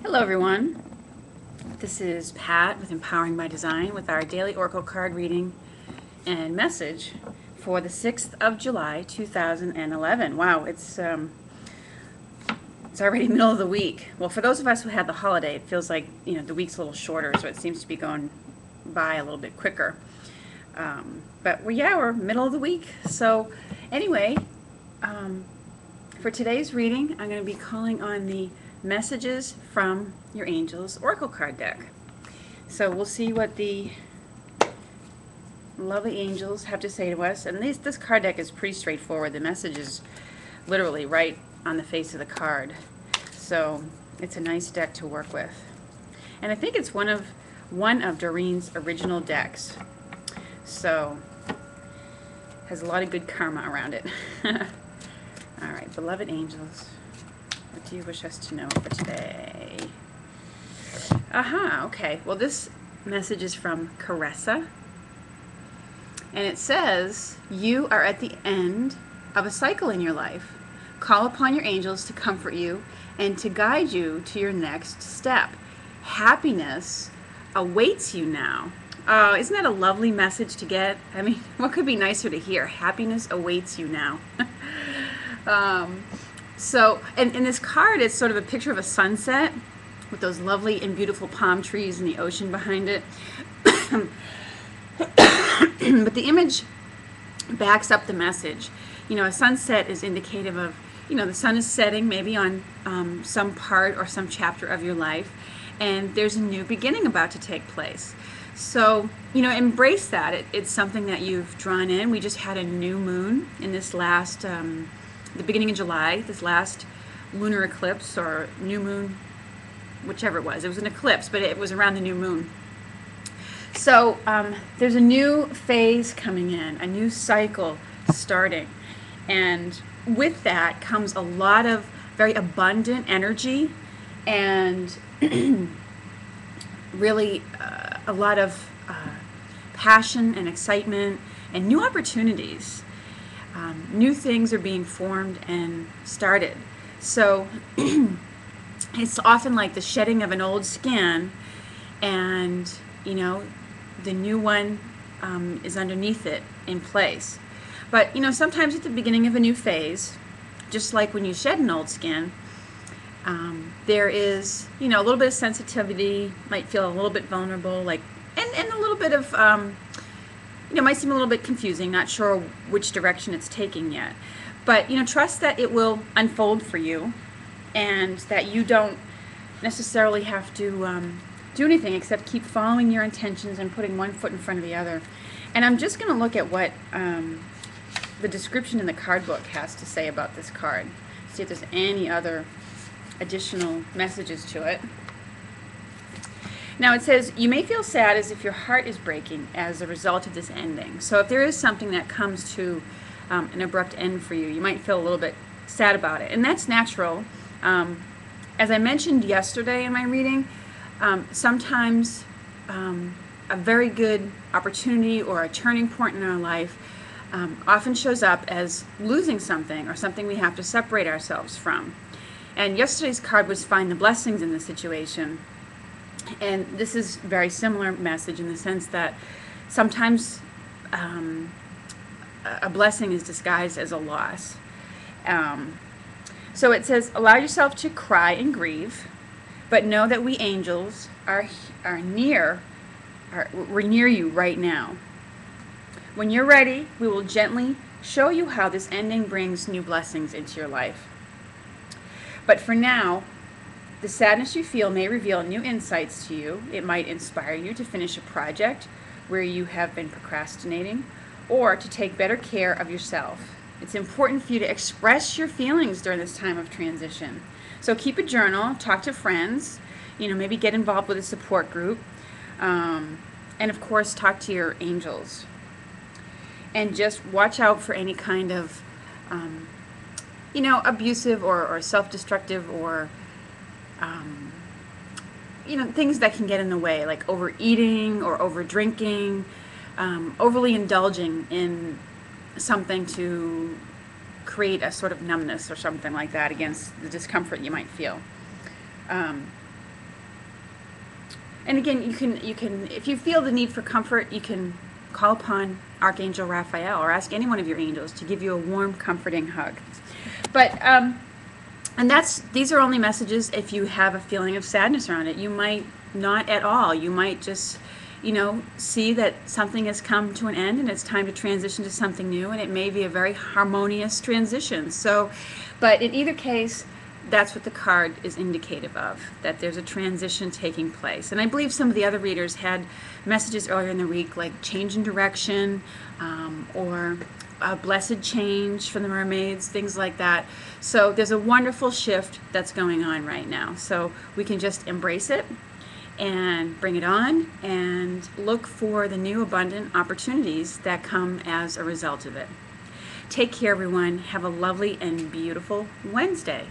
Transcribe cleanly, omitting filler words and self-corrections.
Hello everyone, this is Pat with Empowering by Design with our daily Oracle card reading and message for the 6th of July 2011. Wow, it's already middle of the week. Well, for those of us who had the holiday, it feels like the week's a little shorter, so it seems to be going by a little bit quicker. But we're middle of the week. So anyway, for today's reading, I'm going to be calling on the messages from your angels oracle card deck. So we'll see what the lovely angels have to say to us. And this card deck is pretty straightforward. The message is literally right on the face of the card. So it's a nice deck to work with. And I think it's one of Doreen's original decks. So has a lot of good karma around it. All right, beloved angels, what do you wish us to know for today? Okay. Well, this message is from Caressa. And it says, you are at the end of a cycle in your life. Call upon your angels to comfort you and to guide you to your next step. Happiness awaits you now. Isn't that a lovely message to get? I mean, what could be nicer to hear? Happiness awaits you now. So, and this card is sort of a picture of a sunset with those lovely and beautiful palm trees and the ocean behind it. But the image backs up the message. A sunset is indicative of, the sun is setting maybe on some part or some chapter of your life, and there's a new beginning about to take place. So, embrace that. It's something that you've drawn in. We just had a new moon in this last the beginning of July, this last lunar eclipse or new moon, whichever it was. It was an eclipse, but it was around the new moon. So there's a new phase coming in, a new cycle starting. And with that comes a lot of very abundant energy and really a lot of passion and excitement and new opportunities. New things are being formed and started. So it's often like the shedding of an old skin, and the new one is underneath it in place. But sometimes at the beginning of a new phase, just like when you shed an old skin, there is a little bit of sensitivity, might feel a little bit vulnerable, and a little bit of might seem a little bit confusing, not sure which direction it's taking yet. But, trust that it will unfold for you and that you don't necessarily have to do anything except keep following your intentions and putting one foot in front of the other. And I'm just going to look at what the description in the card book has to say about this card. See if there's any other additional messages to it. Now it says, you may feel sad as if your heart is breaking as a result of this ending. So if there is something that comes to an abrupt end for you, you might feel a little bit sad about it. And that's natural. As I mentioned yesterday in my reading, sometimes a very good opportunity or a turning point in our life often shows up as losing something or something we have to separate ourselves from. And yesterday's card was find the blessings in the situation. And this is a very similar message in the sense that sometimes a blessing is disguised as a loss. So it says, allow yourself to cry and grieve, but know that we angels we're near you right now. When you're ready, we will gently show you how this ending brings new blessings into your life. But for now, the sadness you feel may reveal new insights to you. It might inspire you to finish a project where you have been procrastinating, or to take better care of yourself. It's important for you to express your feelings during this time of transition. So keep a journal, talk to friends, maybe get involved with a support group, and of course talk to your angels. And just watch out for any kind of abusive or self-destructive or things that can get in the way, like overeating or over drinking, overly indulging in something to create a sort of numbness or something like that against the discomfort you might feel. And again, you can, if you feel the need for comfort, you can call upon Archangel Raphael or ask any one of your angels to give you a warm, comforting hug. But and these are only messages if you have a feeling of sadness around it. You might not at all. You might just, see that something has come to an end and it's time to transition to something new, and it may be a very harmonious transition. So, but in either case, that's what the card is indicative of, that there's a transition taking place. And I believe some of the other readers had messages earlier in the week like change in direction, or a blessed change from the mermaids, things like that. So there's a wonderful shift that's going on right now. So we can just embrace it and bring it on and look for the new abundant opportunities that come as a result of it. Take care, everyone. Have a lovely and beautiful Wednesday.